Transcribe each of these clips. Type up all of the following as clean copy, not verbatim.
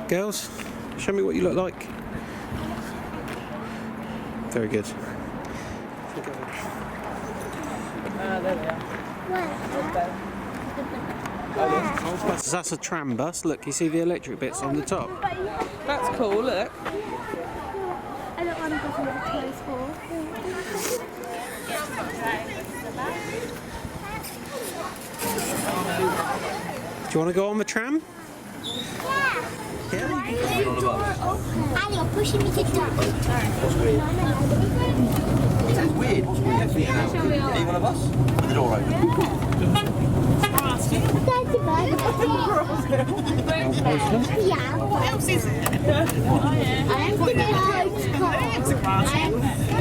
Girls, show me what you look like. Very good. There we are. That's a tram bus. Look, you see the electric bits on the top. That's cool, look. I don't want to go to the toy school. Do you want to go on the tram? Yeah. Ali, you're pushing me to jump. That's weird. What's weird? Are you one of us? With the door open. Yeah. What else is it? I am the coach car.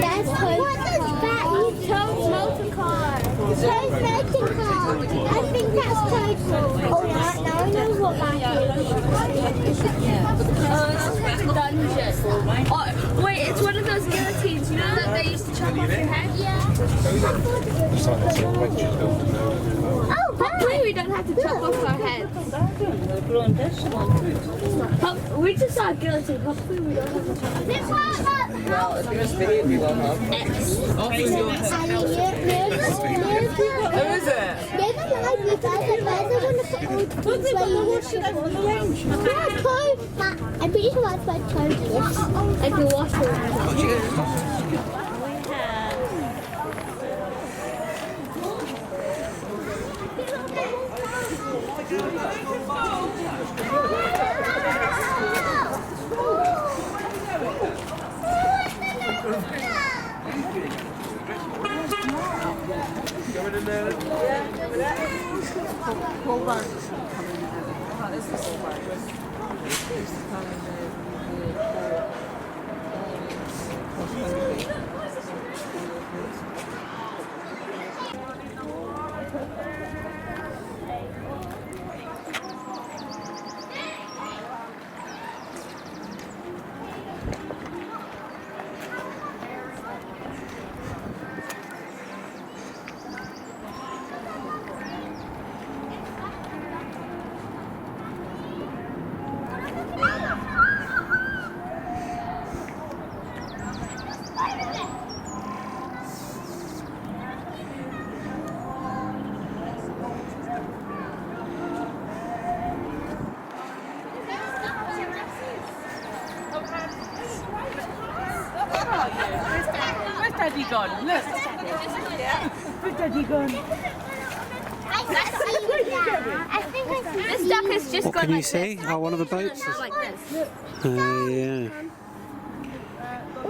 That's coach car. Toad's motor car. Toad's motor car. I think that's Toad's motor car. Oh, now I know what that is. Dungeon. Oh, wait, it's one of those guillotines, you know that they used to chop off your head? Yeah. Oh, hopefully we don't have to chop off our heads. We just saw a guillotine. Hopefully we don't have to chop off our heads. Well, if you're speaking, we will have. Who is it? I'm pretty sure that's my toes. I can wash it. Going in there. Pull back. Where's Daddy gone? Look. Where's Daddy gone? I think This duck has just What gone can you like see? this. Oh, one of the boats. Now like this. Yeah.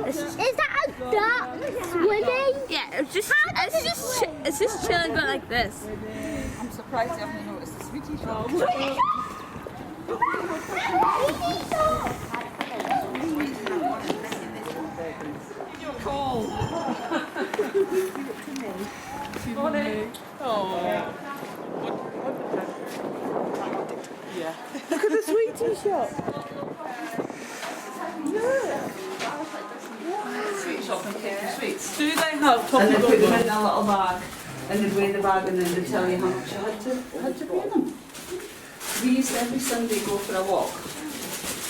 Is that a duck swimming? Yeah, it's just chilling, but like this. I'm surprised you haven't noticed the sweetie shop. You're cold. Morning. Oh. Yeah. Look at the sweetie shop. Sweet shop and cake and sweets. Do they have top And they of put them the in a little bag, and they'd weigh the bag, and then they'd tell you how much you had to pay them. We used to every Sunday go for a walk,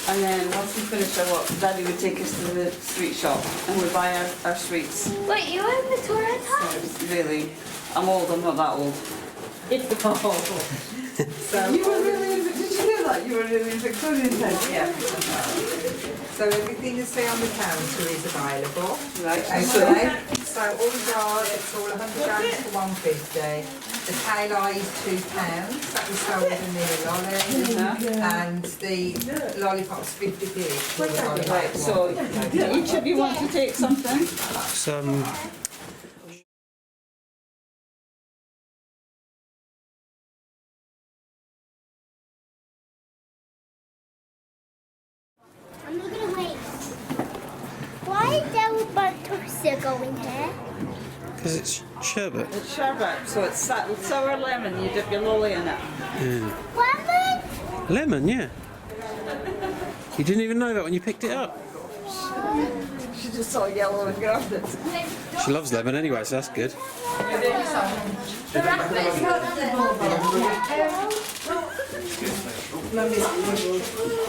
and then once we finished our walk, Daddy would take us to the sweet shop, and we'd buy our sweets. Wait, you were in Victorian times? Really, I'm old, I'm not that old. So you were really in, did you know that? You were really in Victorian times? Yeah. So everything you see on the counter is available. Right, Okay. so So all the jars, it's all 100 grams for 150. The tail eye is £2. That was sold in the lolly. And the lollipop's 50p. right, so each of you want to take something? Some. I'm not gonna wait. Why is there a bunch of sugar in here? Because it's sherbet. It's sherbet, so it's sour lemon, you dip your lolly in it. Yeah. Lemon? Lemon, yeah. You didn't even know that when you picked it up. She just saw yellow and grabbed it. She loves lemon anyway, so that's good. The rabbit's not there. Mummy's nibbled.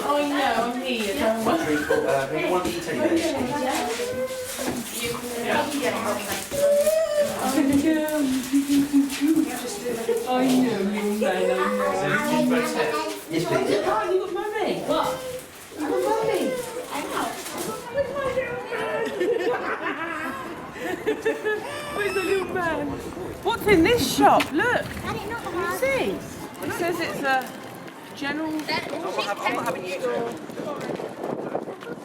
Oh, I know, I'm here. Don't worry. One tea I know, you know. Yes, please. Oh, you got Mummy. What? You got Mummy. Where's the little man? What's in this shop? Look. You see? It says it's a general. I'm not having you two.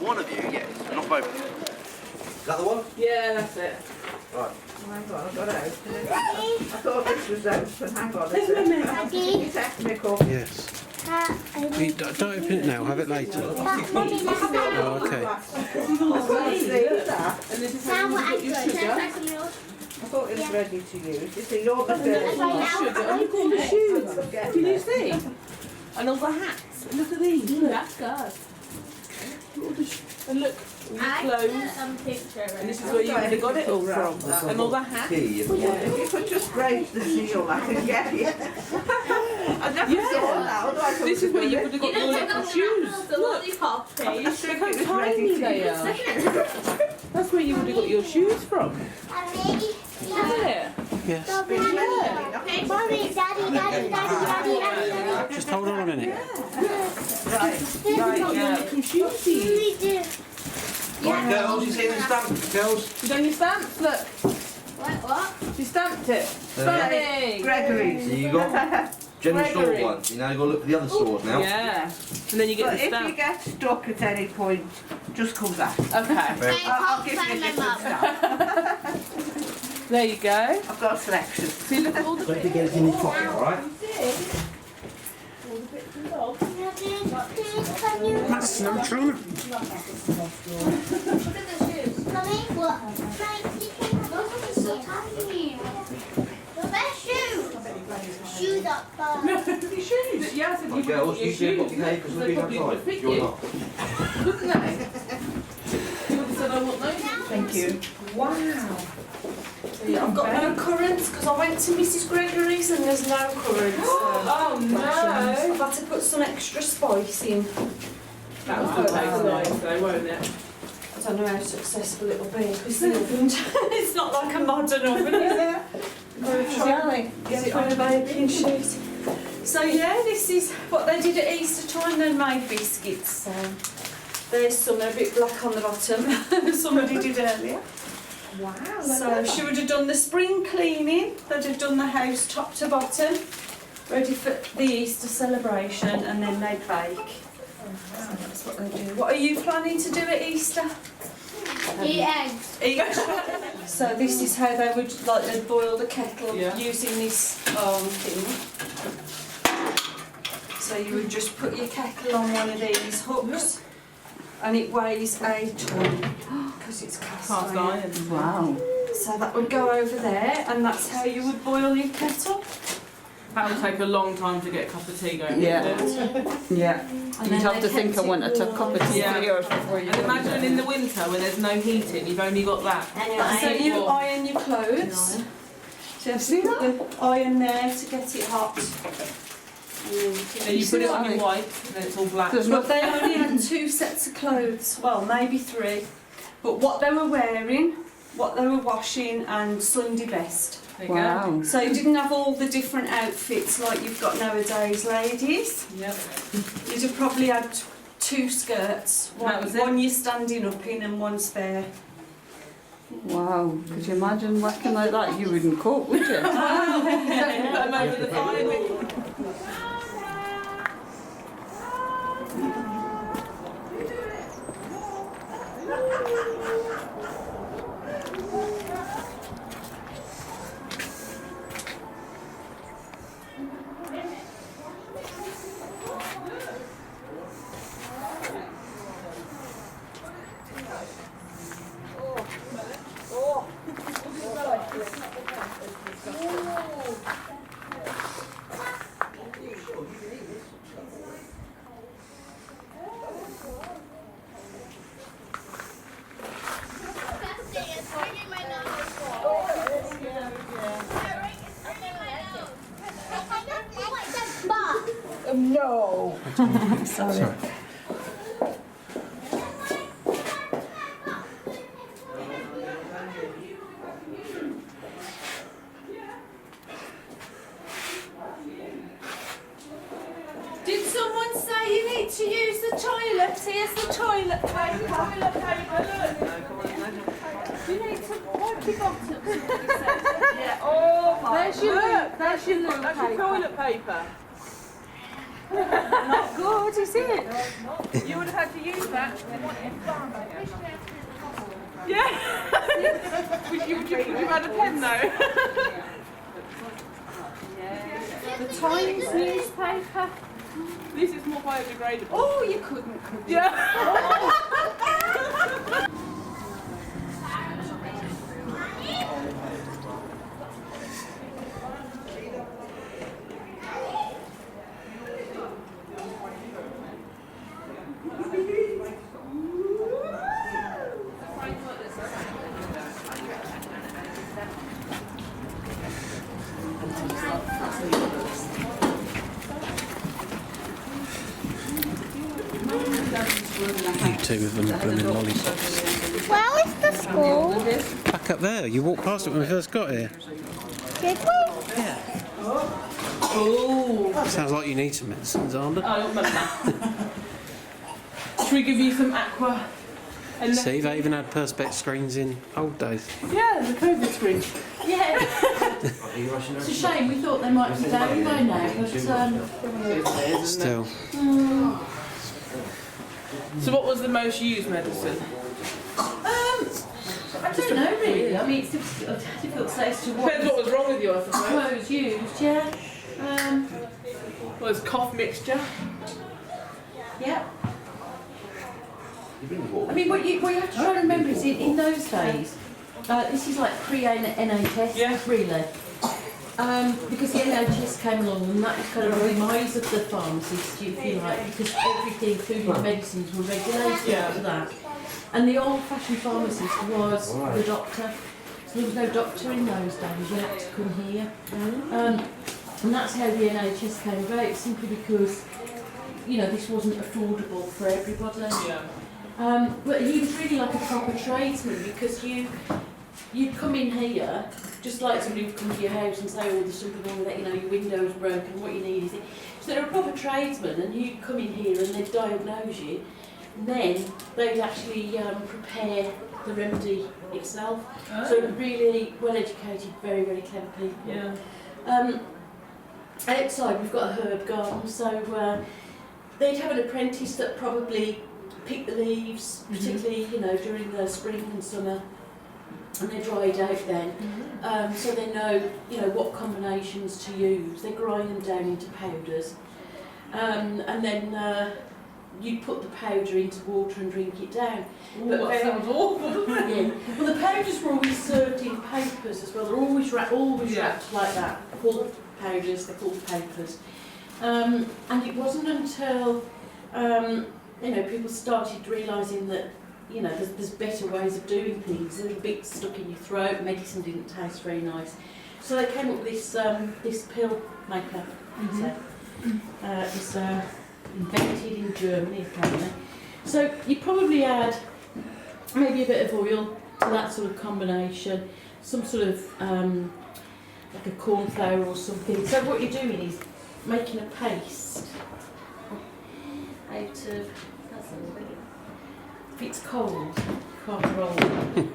One of you, yes. Not both of you. Is that the one? Yeah, that's it. Right. Hang on, I've got to open it. I thought this was open. Hang on a second. It's technical. Yes. Don't open it now, have it later. Oh, okay. And this is how you got your sugar. I thought it was ready to use. You see, you're the first one. Sugar. And look at all the shoes. Can you see? And all the hats. Look at these. Look. That's good. And look, all the clothes. Picture And this is where you would have got it all from. And all the hats. Key. If you could just raise the seal, I could get it. I never saw that. This is where you would have got your little shoes. The lollipop I page. think Look it how was ready tiny to they use. are. That's where you would have got your shoes from. Isn't it? Yes. Mommy, Daddy. Just hold on a minute. Right now. Some shoesies. Right, girls, you see the stamp? Girls? You done your stamps? Look. What? She stamped it. Stunning. Gregory's. So you got general store Gregory. ones. You now go look for the other stores now. Yeah. And then you get But the if you stamp. get stuck at any point, just come back. Okay. I'll give you a different stamp. There you go. I've got a selection. See, look at all the Don't forget it's in his pocket, alright? That's no trouble. Look at the shoes. Shoes up Your shoes. Yeah, I said you Right, girls, you your should shoes. have got because we're They being probably would have outside. fit You're you. not. Wouldn't they? You would have said, I want those. Thank you. Wow. I've got no currants because I went to Mrs Gregory's and there's no currants. Oh no. I've had to put some extra spice in. That was the taste nice though, won't it? I don't know how successful it'll be because the oven, it's not like a modern oven, is it? Got to try and get it on a baking sheet. So yeah, this is what they did at Easter time. They made biscuits. So there's some a bit black on the bottom. Somebody did earlier. Wow. So she would have done the spring cleaning, they'd have done the house top to bottom, ready for the Easter celebration, and then they'd bake. So that's what they do. What are you planning to do at Easter? Eat eggs. Eat. So this is how they would, like they'd boil the kettle Yeah. using this thing. So you would just put your kettle on one of these hooks, and it weighs a ton because it's cast iron. Wow. So that would go over there, and that's how you would boil your kettle. That would take a long time to get a cup of tea going. Yeah. wouldn't it? Yeah. And You'd then have they to think kept I it wanted a cup of tea Yeah. yours before you And imagine in the winter when there's no heating, you've only got that. So you Or- iron your clothes. So you have to put the iron there to get it hot. Then you put it on your white, and then it's all black. There's But they only had 2 sets of clothes, well maybe 3. But what they were wearing, what they were washing, and Sunday best. There you Wow. So you didn't have all the different outfits like you've got nowadays, ladies. go. Yep. You'd have probably had 2 skirts, That was it. one you're standing up in and one spare. Wow. Could you imagine working like that? You wouldn't cope, would you? Put them over the fire. No. Sorry. Did someone say you need to use the toilet? Here's the toilet paper. Toilet paper, look. You need to wipe your bottoms. Yeah. Oh my. There's your loo. There's your loo That's your paper. toilet paper. Not good, is it? You would have had to use that. Yeah. would you have had a pen though? The Times newspaper. This is more biodegradable. Oh, you couldn't, could you? Yeah. You two with them blooming lollipops. Where is the school? Back up there. You walked past it when we first got here. Did we? Sounds like you need some medicines, Armand. I don't remember that. Should we give you some aqua? And See, they even had perspex screens in old days. yeah, the COVID screen. Yeah. It's a shame, we thought they might be down by now, but Still. So what was the most used medicine? I don't know really. I mean, it's difficult to say as to what Depends what was wrong with you, I suppose. was used, yeah. Well, it's cough mixture. Yeah. I mean, what you have to try and remember is in those days, this is like pre-NHS, Yeah. really. Because the NHS came along and that was kind of the demise of the pharmacist, if you like, because everything, food and medicines were regulated after that. And the old-fashioned pharmacist was the doctor. So there was no doctor in those days, you had to come here. And that's how the NHS came about, simply because, you know, this wasn't affordable for everybody. Yeah. But he was really like a proper tradesman, because you'd come in here, just like somebody would come to your house and say, oh, there's something wrong with that, you know, your window's broken, what you need is it. So they're a proper tradesman, and you'd come in here and they'd diagnose you, and then they'd actually prepare the remedy itself. So really well-educated, very, very clever people. Yeah. Outside we've got a herb garden, so they'd have an apprentice that probably picked the leaves, particularly, you know, during the spring and summer, and they're dried out then. So they know, you know, what combinations to use. They grind them down into powders, and then you'd put the powder into water and drink it down. But that sounds awful, doesn't it? Yeah. Well, the powders were always served in papers as well. They're always wrapped like that. Full powders, they're called papers. And it wasn't until you know, people started realising that, you know, there's better ways of doing things. A little bit stuck in your throat, medicine didn't taste very nice. So they came up with this pill maker. It's invented in Germany, apparently. So you probably add maybe a bit of oil to that sort of combination, some sort of like a cornflour or something. So what you're doing is making a paste out of, that's a little bit. If it's cold, you can't roll it.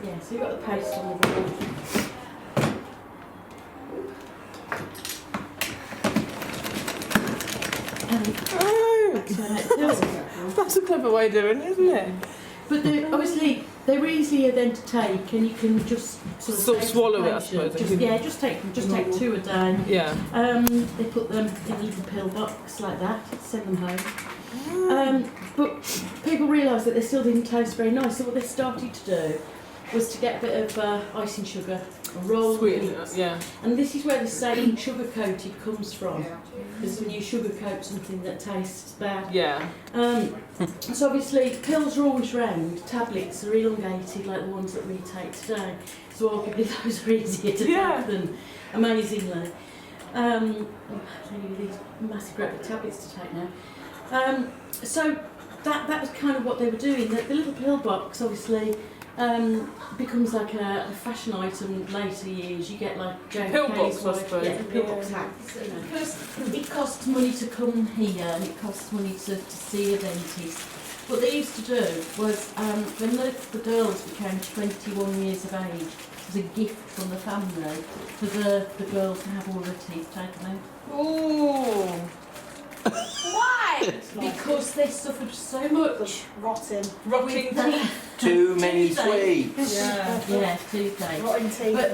Yeah, so you've got the paste on the board. That's a clever way of doing it, isn't it? But obviously they're easier then to take, and you can just Sort of swallow it, I suppose. Just take 2 a day. Yeah. They put them in a little pill box like that, send them home. But people realised that they still didn't taste very nice, so what they started to do was to get a bit of icing sugar, a roll of Sweet, wheat. yeah. And this is where the saying sugar coated comes from. Because when you sugarcoat something that tastes bad. Yeah. So obviously pills are always round, tablets are elongated like the ones that we take today. So arguably those are easier to take than amazingly. These massive great big tablets to take now. So that was kind of what they were doing. The little pill box obviously becomes like a fashion item later years. You get like Pill box, I suppose. Yeah, pill box hats. You know. Because it costs money to come here and it costs money to see a dentist. What they used to do was when the girls became 21 years of age, it was a gift from the family for the girls to have all their teeth taken out. Oh. Why? Because they suffered so much Rotting. Rotting teeth. Too many toothache. sweets. Yeah, toothache. Rotting teeth. But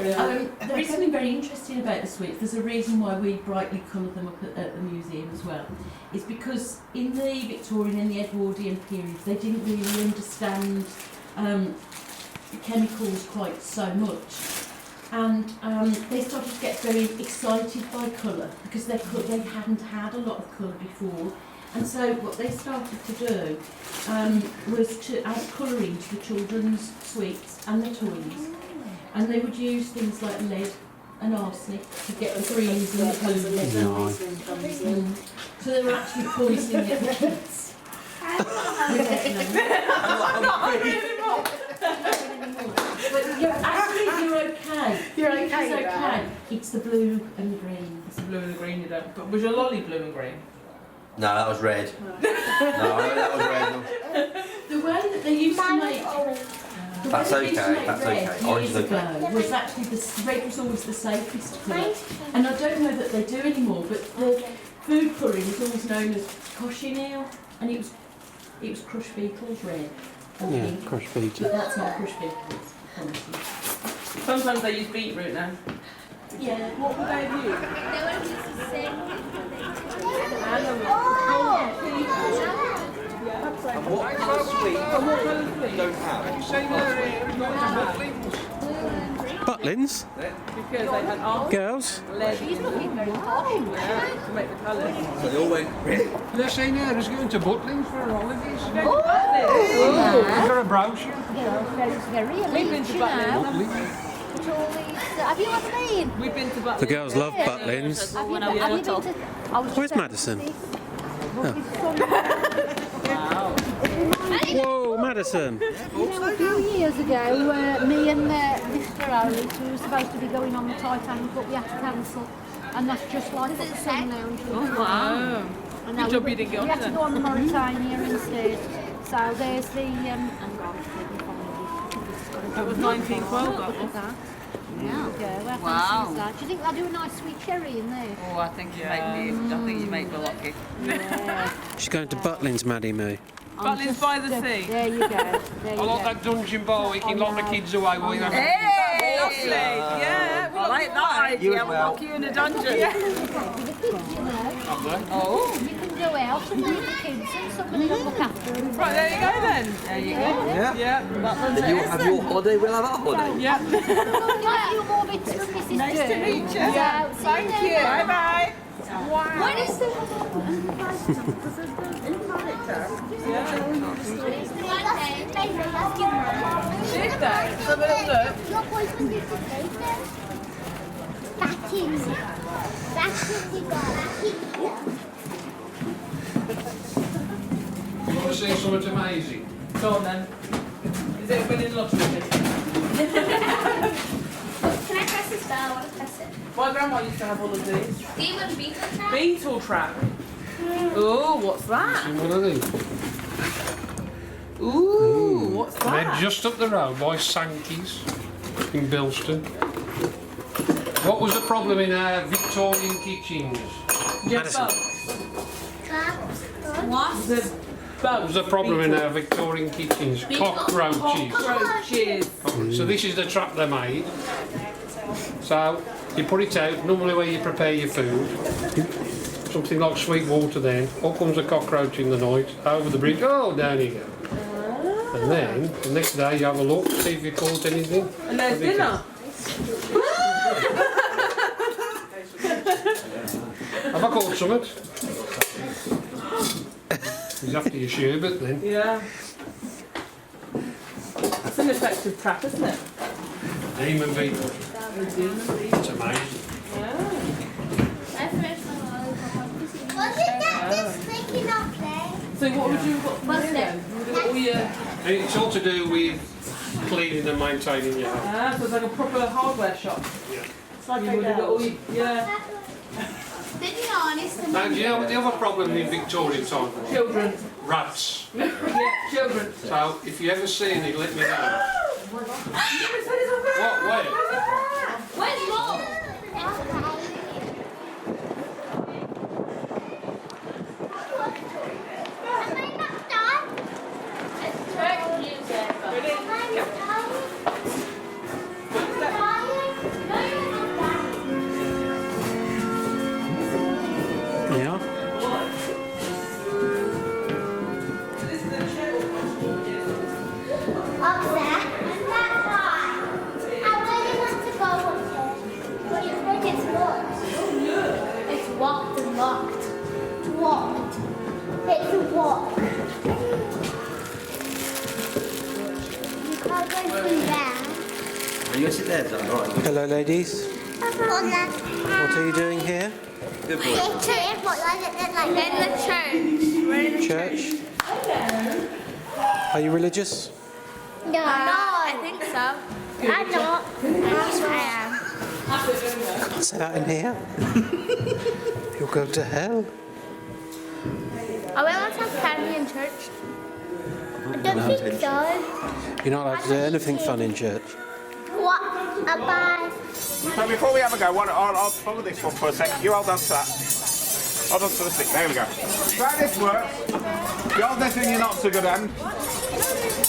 there is something very interesting about the sweets. There's a reason why we brightly colour them up at the museum as well. It's because in the Victorian and the Edwardian periods, they didn't really understand chemicals quite so much. And they started to get very excited by colour because they hadn't had a lot of colour before. And so what they started to do was to add colouring to the children's sweets and their toys. And they would use things like lead and arsenic to get the greens and the colours. So they were actually poisoning the kids. But you're okay. You're okay It's with that. okay. It's the blue and the green. It's the blue and the green you don't. But was your lolly blue and green? No, that was red. No, that was red. The way that they used to make That's okay, that's red okay. Orange years is okay. ago was actually red was always the safest colour. And I don't know that they do anymore, but the food colouring was always known as cochineal, and it was crushed beetles red. or Yeah, pink. crushed beetroot. But that's not crushed beetles. Honestly. Sometimes they use beetroot now. Yeah. What would they use? They won't use the same And what colour sweet you don't have? Butlins? Because they had arms, Girls? lead, to make the colours. So they all went red. They're saying there is going to Butlins for holidays. Oh. Is there a brochure? It's very We've been to Butlins. Have you ever been? We've been to Butlins. The girls love Butlins. Have you been to? Where's Madison? Whoa, Madison! You know, a few years ago, me and Mr. Owens, we were supposed to be going on the Titanic, but we had to cancel. And that's just like what the Sun Lounge was. Oh, wow. And Good job you didn't go we on had to then. go on the Mauritania instead. So there's the... That was 1912, that Look at was. that. Yeah. Wow. Do you think they'll do a nice sweet cherry in there? Oh, I think you make me lucky. Yeah. She's going to Butlins, Maddie Moo. Butlins by the sea. There you go. There I you like go. that dungeon ball, we can lock the kids away while you're Hey! Lovely. Yeah. I like that You idea. as We'll well. lock you in a dungeon. With the kids, you know. Oh. You can go out and leave the kids and somebody will look after them. Right, there you go then. There you go. Yeah. Yeah. Then you have your holiday, we'll have our holiday. Yeah. A few more bits from Mrs. Nice to Durr. meet you. Yeah, Thank you. Bye bye. What is the... Did they? Have a little look. Your boyfriend used to play there. Batting. You want to see something amazing? Go on then. Is it a winning lottery ticket? Can I press this bell? I want to press it. My grandma used to have all of these. Game of beetle trap. Beetle trap. Oh, what's that? What are they? Ooh, what's They're that? just up the road by Sankey's in Bilston. What was the problem in our Victorian kitchens? Yes, Madison. What? the What bugs. was the problem in our Victorian kitchens? Cockroaches. Cockroaches. So this is the trap they made. So you put it out, normally where you prepare your food. Something like sweet water then. Up comes a cockroach in the night, over the bridge, oh, down you go. And then the next day you have a look, see if you caught anything. And there's dinner. Have I caught something? He's after your sherbet then. Yeah. It's an effective trap, isn't it? Demon beetle. It's amazing. Wasn't that just sticking up there? So what would you got for then? Would it all your... It's all to do with cleaning and maintaining your house. So it's like a proper hardware shop. Yeah. It's like you would have got all your... Yeah. To be honest, Now, do you know what the other problem in Victorian time was? Children. Rats. Yeah, children. So, if you ever see any, let me know. What? Where? where's Mom? Am I not done? It's church music. Am I not done? Yeah. Up there, and that high. I really want to go up there. But you think it's locked? It's locked and locked. Locked. It's locked. You can't go through there. Are you going to sit there? Is that right? Hello, ladies. On that. What are you doing here? Good boy. In the church. We're in the Church? Are you religious? No. I think so. I'm not. Yes, I am. Can't say that in here. You'll go to hell. Are we allowed to have candy in church? I don't think so. You're not allowed to do anything fun in church. What about... So before we have a go, I'll follow this one for a second. You hold on to that. Hold on to the stick. There we go. So how this works, you hold this in your not so good hand.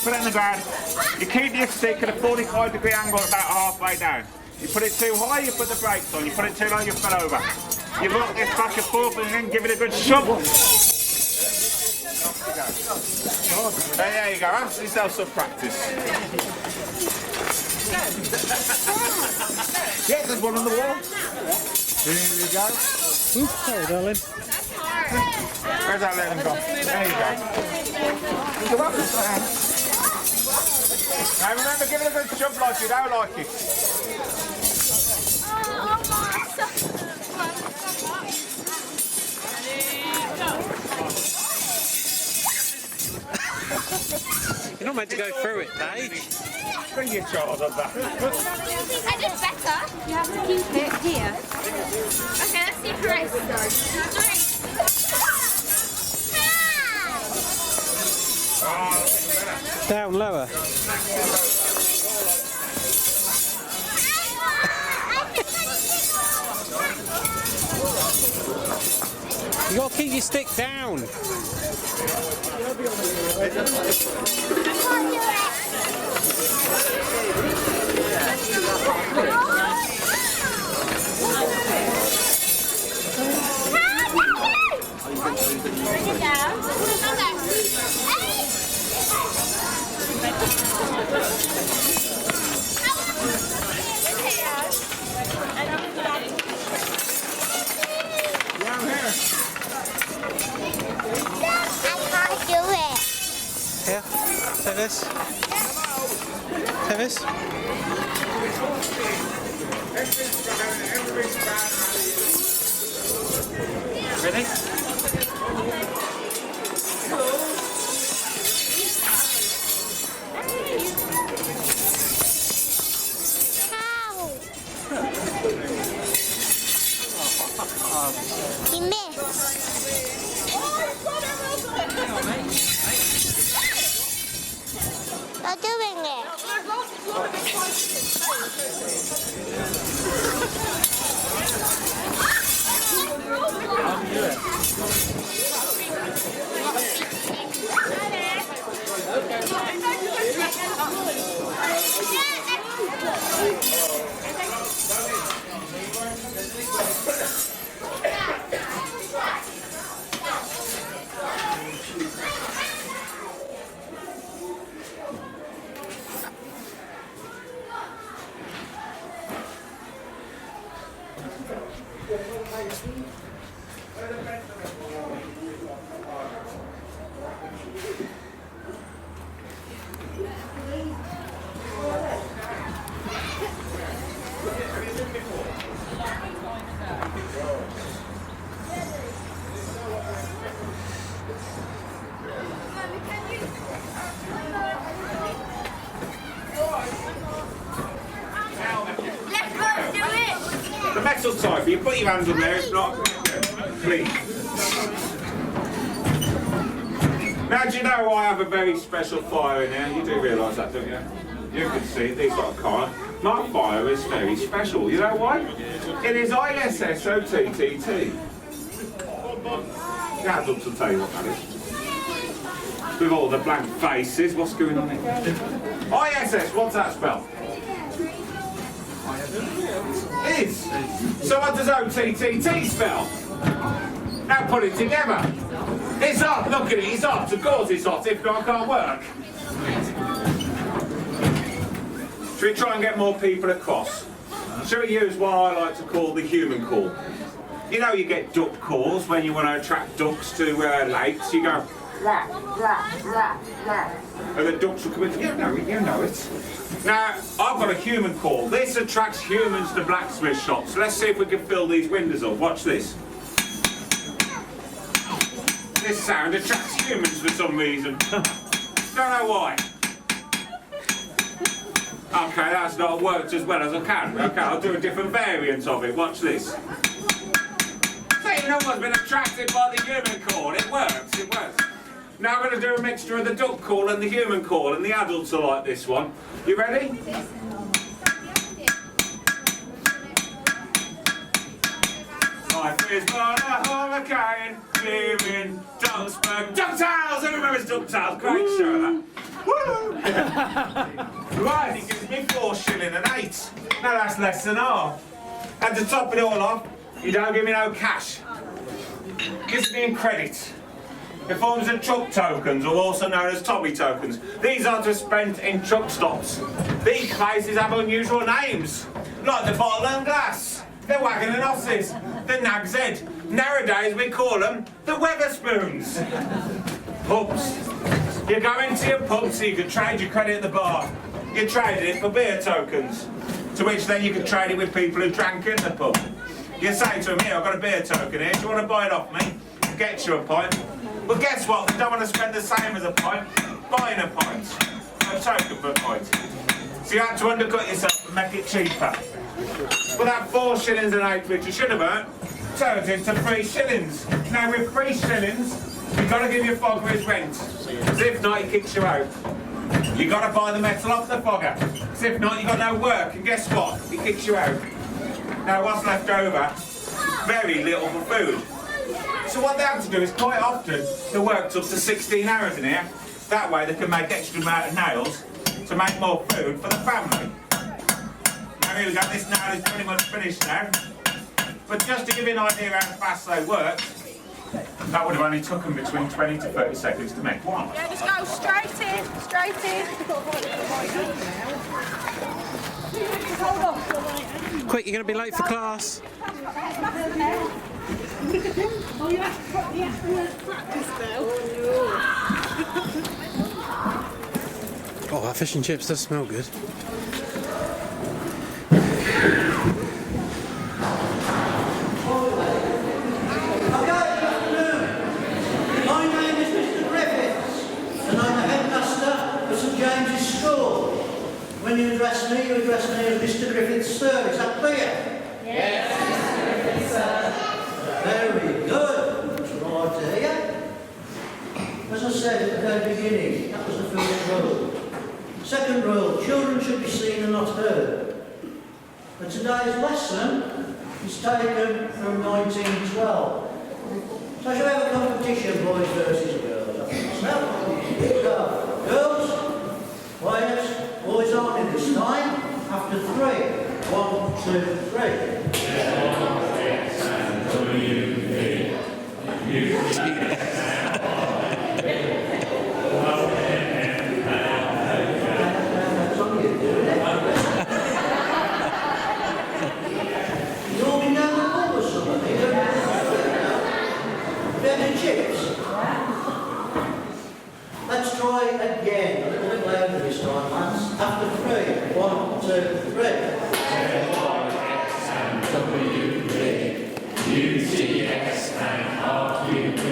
Put it in the ground. You keep your stick at a 45-degree angle about halfway down. You put it too high, you put the brakes on. You put it too low, you fell over. You rock this back and forth and then give it a good shove. There you go. Ask yourself some practice. Yeah, there's one on the wall. Here we go. Oops, sorry, darling. Where's that letting go? There you go. You're welcome, Sam. Now remember, give it a good shove like you don't like it. You're not meant to go through it, Paige. Bring your child on that. I did better. You have to keep it here. Okay, let's see if Grace does. Down lower. You got to keep your stick down. Here, take this. Take this. Ready? He missed. You're doing it. Let's go do it. The metal type, you put your hands in there, it's not. Please. Now, do you know I have a very special fire in here? You do realise that, don't you? You can see these lot of colour. My fire is very special. You know why? It is ISS OTTT. The adults will tell you what that is. With all the blank faces, what's going on here? ISS, what's that spell? Is. So what does OTTT spell? Now put it together. It's hot, look at it, it's hot. Of course it's hot, if not I can't work. Should we try and get more people across? Should we use what I like to call the human call? You know you get duck calls when you want to attract ducks to lakes. You go, rah, rah, rah, rah. And the ducks will come in, you know it. Now, I've got a human call. This attracts humans to blacksmith shops. Let's see if we can fill these windows up. Watch this. This sound attracts humans for some reason. Don't know why. Okay, that's not worked as well as I can. Okay, I'll do a different variant of it. Watch this. See, no one's been attracted by the human call. It works, it works. Now I'm going to do a mixture of the duck call and the human call, and the adults are like this one. You ready? Life is but a hurricane, leaving Ducksburg. DuckTales! Who remembers DuckTales? Great show, that. Woo! Right, he gives me 4 shilling and 8. Now that's less than half. And to top it all off, you don't give me no cash. Gives me in credit. In forms of truck tokens, or also known as Tommy tokens. These are to spend in truck stops. These places have unusual names, like the Bottle and Glass, the Wagon and Osses, the Nag's Head. Nowadays we call them the Weatherspoons. Pubs. You go into your pub so you can trade your credit at the bar. You trade it for beer tokens, to which then you can trade it with people who drank in the pub. You say to them, here, I've got a beer token here, do you want to buy it off me? Get you a pint. Well, guess what? They don't want to spend the same as a pint, buying a pint. A token for a pint. So you have to undercut yourself and make it cheaper. Well, that 4 shillings and 8 which you should have earned turns into 3 shillings. Now, with 3 shillings, you've got to give your fogger his rent. Because if not, he kicks you out. You've got to buy the metal off the fogger. Because if not, you've got no work. And guess what? He kicks you out. Now, what's left over? Very little for food. So what they have to do is quite often the work's up to 16 hours in here. That way they can make extra amount of nails to make more food for the family. Now here we go, this nail is pretty much finished now. But just to give you an idea how fast they work, that would have only took them between 20 to 30 seconds to make one. Yeah, just go straight in, straight in. Quick, you're going to be late for class. Oh, that fish and chips does smell good. When you address me as Mr. Griffiths, sir. Is that clear? Yes, Mr. Griffiths, sir. Very good. That's what I like to hear. As I said at the very beginning, that was the first rule. Second rule, children should be seen and not heard. And today's lesson is taken from 1912. So shall we have a competition, boys versus girls? Now, here we go. Girls, quiet. Boys on in this time, after 3. 1, 2, 3. You all been down the pub or something? Better chips? Let's try again. A little bit louder this time, lads. After 3. 1, 2, 3. UTS and RQV.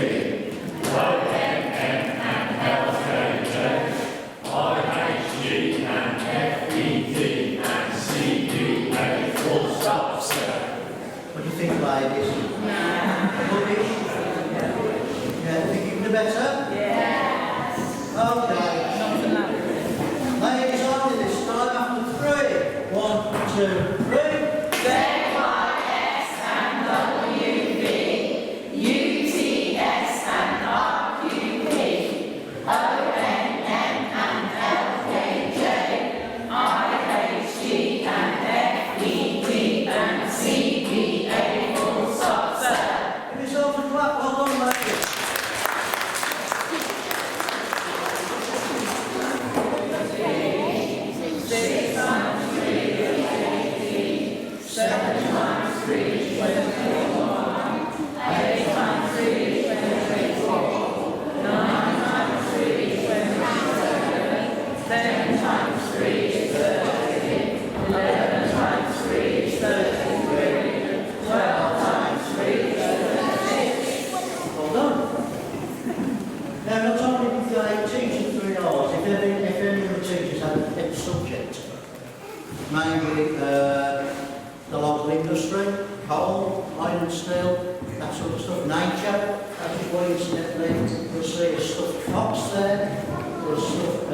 maybe the local industry, coal, iron and steel, that sort of stuff, nature. That is why incidentally you'll see a stuffed fox there, or a stuffed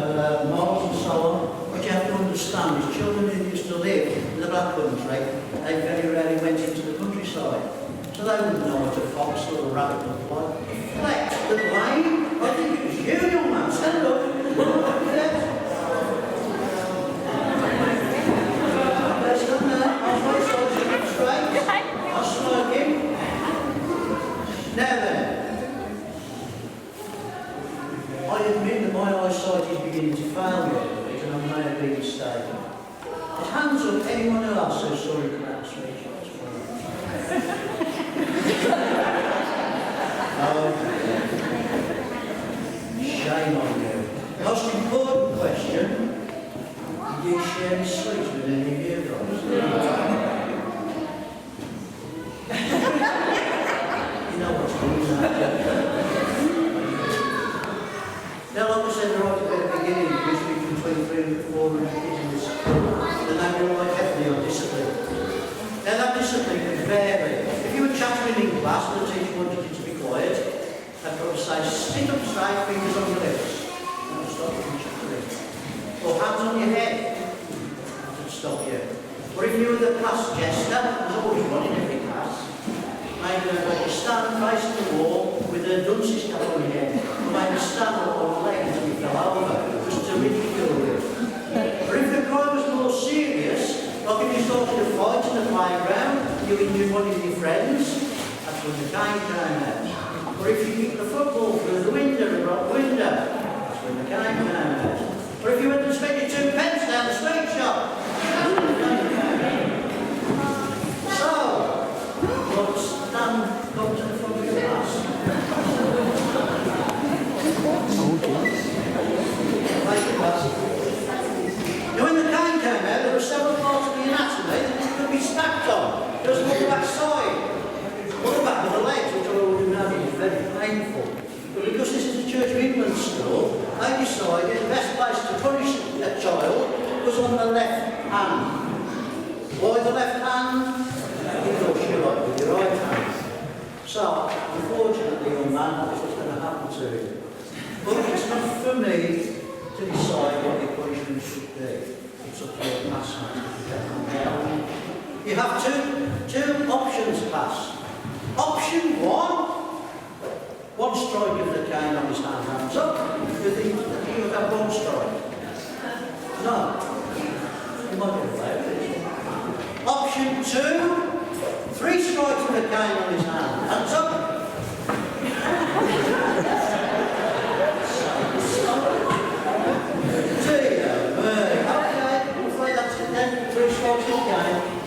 moles and so on. What you have to understand is children who used to live in the black country, they very rarely went into the countryside. So they wouldn't know what a fox or a rabbit looked like. Collect the blame. I think it was you, young man. Stand up. Let's go now. I'll my shoulders straight. I'll smirk him. Now then, I admit that my eyesight is beginning to fail me, and I may have been mistaken. But hands up anyone else who saw it about speech. Shame on you. Most important question, did you share his sweets with any of you guys? You know what's going on. Now, like I said right at the beginning, there used to be between 300 and 400 kids in this school, and they were all heavily on discipline. Now, that discipline can vary. If you were chattering in class and the teacher wanted you to be quiet, they'd probably say, sit up straight, fingers on your lips. That would stop you from chattering. Or hands on your head. That would stop you. Or if you were the class jester, there's always one in every class. Maybe you stand facing the wall with a dunce's cap on your head. Or maybe stand up on legs and you fell over, just to ridicule you. Or if the crime was more serious, like if you started a fight in the playground, you injured one of your friends, that's when the cane came out. Or if you kicked the football through the window, the rock window, that's when the cane came out. Or if you went and spent your 2 pence down the sweet shop, that's when the cane came out. So, let's come to the front of the class. Now when the cane came out, there were several parts of the anatomy that could be stacked on. There was one back side, one back of the legs, which I already know is very painful. But because this is a Church of England school, they decided the best place to punish a child was on the left hand. Why the left hand? Because you like with your right hand. So, unfortunately, young man, that's what's going to happen to you. But it's not for me to decide what your punishment should be. It's up to your classmates to get them down. You have two options passed. Option 1 strike of the cane on his hands up. You think that he would have 1 strike? No. You might get away with it. Option 2, 3 strikes with the cane on his hands up.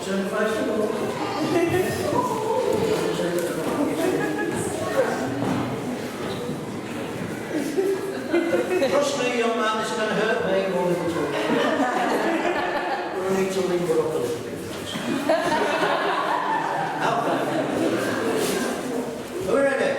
Turn face the wall. Trust me, young man, this is going to hurt me more than talk. We need to linger up a little bit. Okay. Are we ready?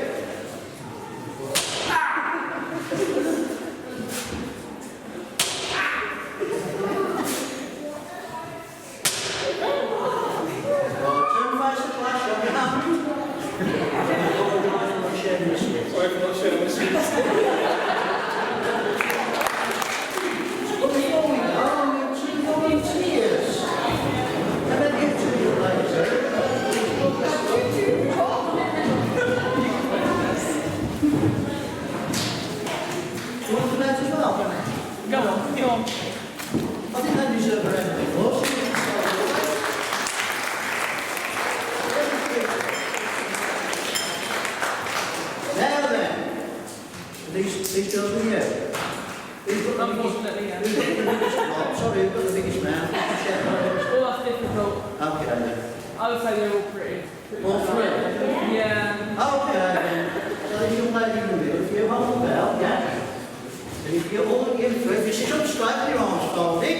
These girls are here. Unfortunately, yeah. Sorry, you've got the biggest mouth. Well, that's difficult. Okay then. I would say they're all pretty All 3? Yeah. Okay then. So this young lady in the middle, if you hold the bell, yeah? And if you all give through, if you sit up straight with your arms folded,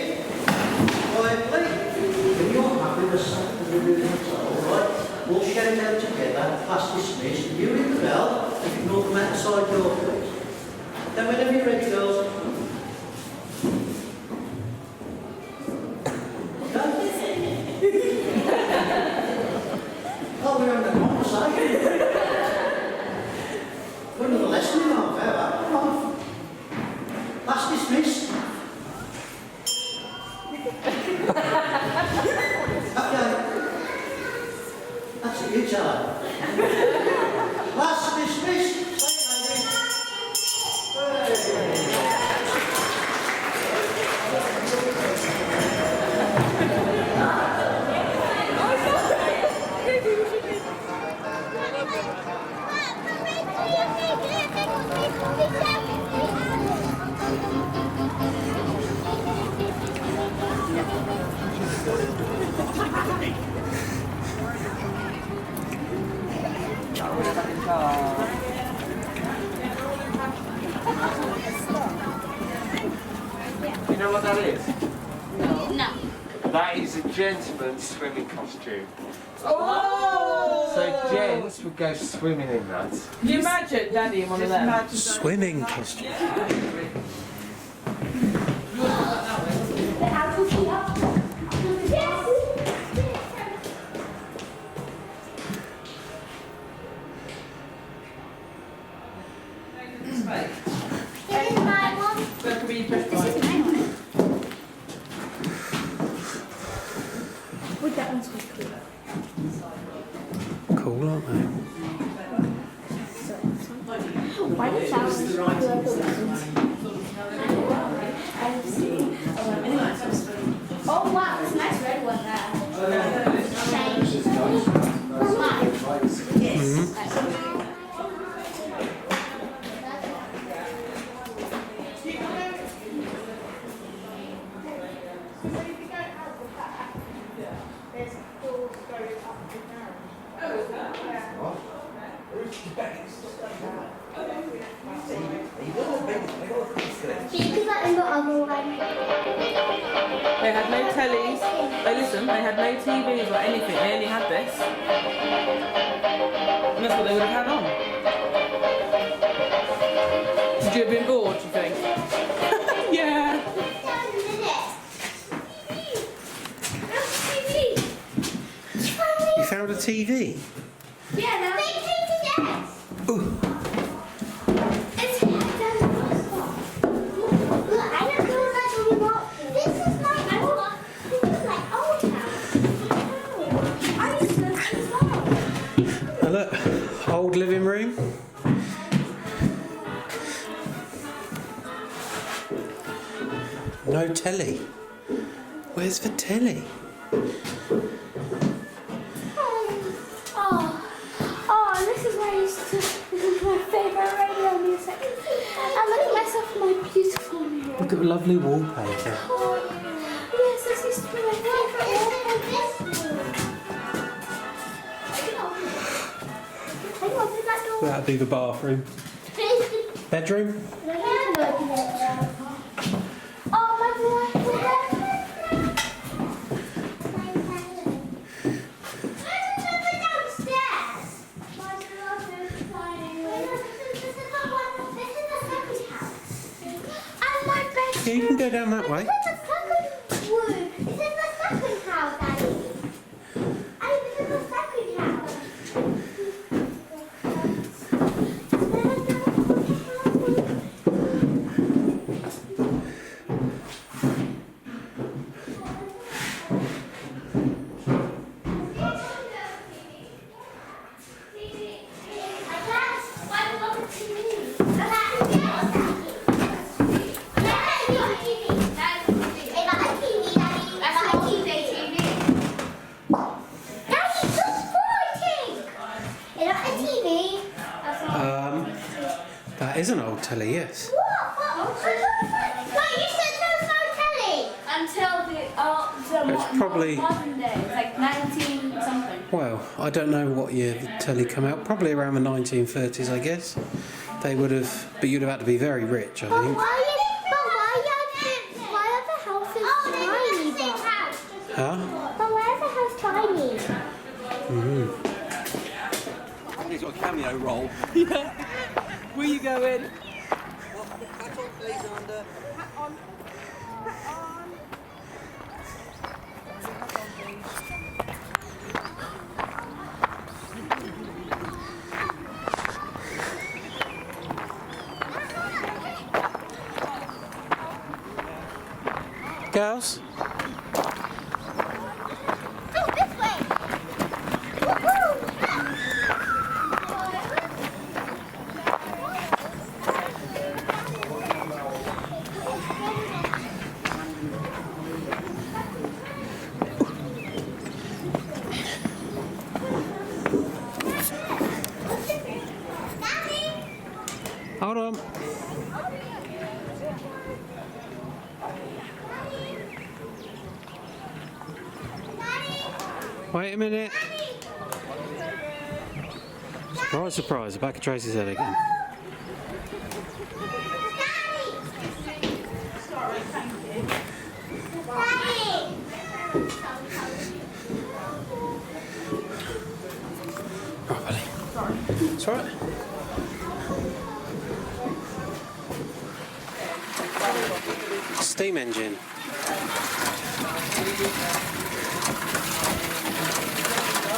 quietly, if you're happy with the sound of the rhythm, alright, we'll shout out together, class dismissed, you ring the bell, if you can all come out the side door, please. Then whenever you're ready, girls. Go. know what that is? No. That is a gentleman's swimming costume. Oh! So gents would go swimming in that. Can you imagine Daddy in one of them? Swimming costume. This is my one. Where can we press This is right? my one. Would that one's quite cool. Cool, aren't they? Why did that one Oh wow, it's a nice red one there. They had no tellies. They had no TVs or anything. They only had this. And that's what they would have had on. Would you have been bored, do you think? Yeah. You found a TV? Yeah, no. Big TV, yes. Ooh. It's look, I don't know that's what we want. This is my old house. This is my old house. I used to live as well. Now look, old living room. No telly. Where's the telly? Oh, this is where I used to listen to my favourite radio music. And look at myself in my beautiful mirror. Look at the lovely wallpaper. Oh, yes, this used to be my favourite wallpaper. That'd be the bathroom. Bedroom? Oh, my boy. Yeah, you can go down that way. This is the second house, Daddy. Daddy, this is the second house. That is an old telly, yes. Wait, you said there was no telly? Until It's probably- modern days, like 19 something. Well, I don't know what year the telly came out. Probably around the 1930s, I guess. They would have, but you'd have had to be very rich, I think. Why are the houses tiny? Huh? But why are the houses tiny? He's got a cameo role. Yeah. Where you going? Girls? Oh, this way. Woohoo! Hold on. Wait a minute. Surprise, surprise, the back of Tracy's head again. Sorry, thank you. It's alright. Steam engine.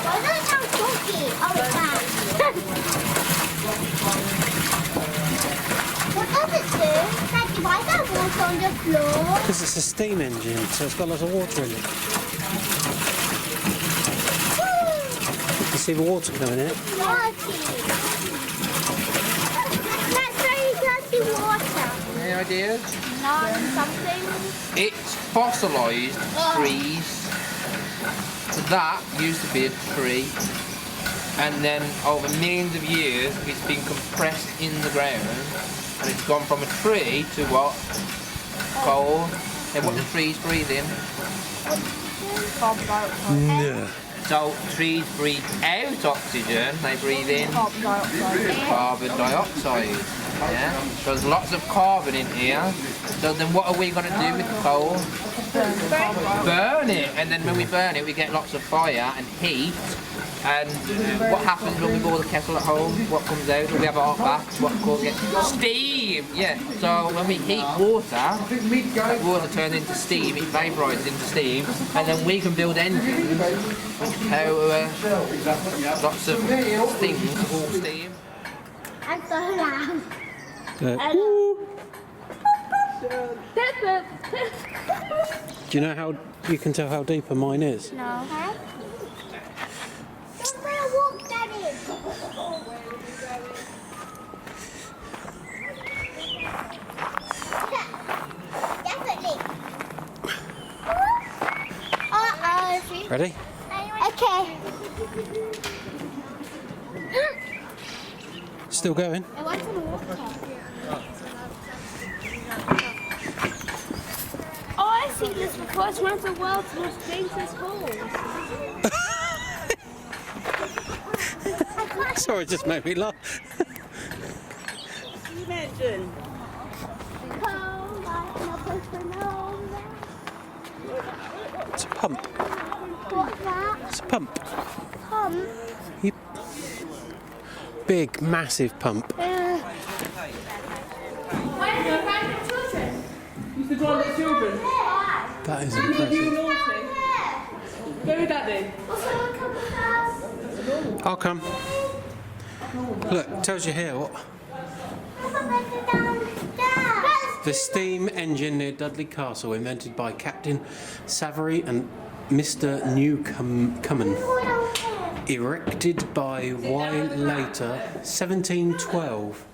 Why does it sound funky? Oh, it's that. What does it do? Daddy, why is there water on the floor? Because it's a steam engine, so it's got lots of water in it. You can see the water coming in. Dirty. That's very dirty water. Any ideas? None, something. It's fossilised trees. That used to be a tree, and then over millions of years it's been compressed in the ground, and it's gone from a tree to what? Coal. And what do trees breathe in? No. So trees breathe out oxygen, they breathe in carbon dioxide. Yeah? So there's lots of carbon in here. So then what are we going to do with the coal? Burn it. And then when we burn it, we get lots of fire and heat. And what happens when we boil the kettle at home? What comes out? We have a hot bath. What called it? Steam! Yeah. So when we heat water, that water turns into steam, it vaporises into steam, and then we can build engines which power lots of things, all steam. I'm so loud. Do you know how you can tell how deep a mine is? No. Huh? Don't let her walk, Daddy. Definitely. Uh-oh. Ready? Okay. Still going? I want some water. Oh, I've seen this before. It's one of the world's most dangerous holes. Sorry, it just made me laugh. Imagine. It's a pump. What's that? It's a pump. Pump? Yep. Big, massive pump. Where's the random children? Used to drive the children. That is You impressive. naughty. Go with Daddy. I'll come. Look, tells you here what. The steam engine near Dudley Castle, invented by Captain Savary and Mr. Newcomen. Erected by Y later, 1712.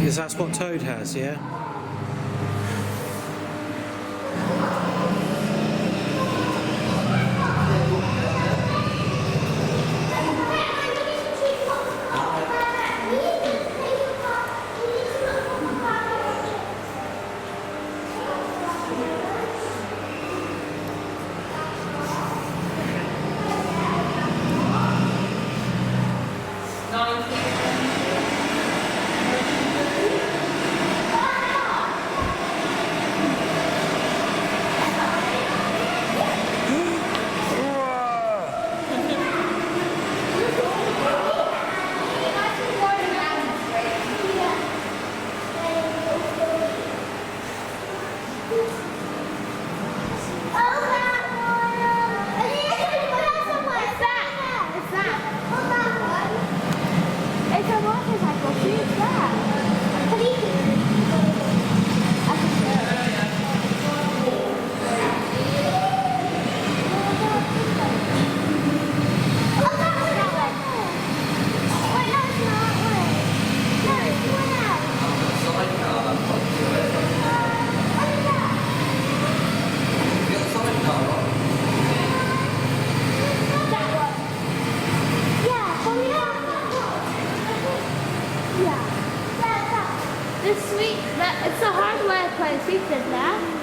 Is that what Toad has, yeah? It's a hardware place, we did that.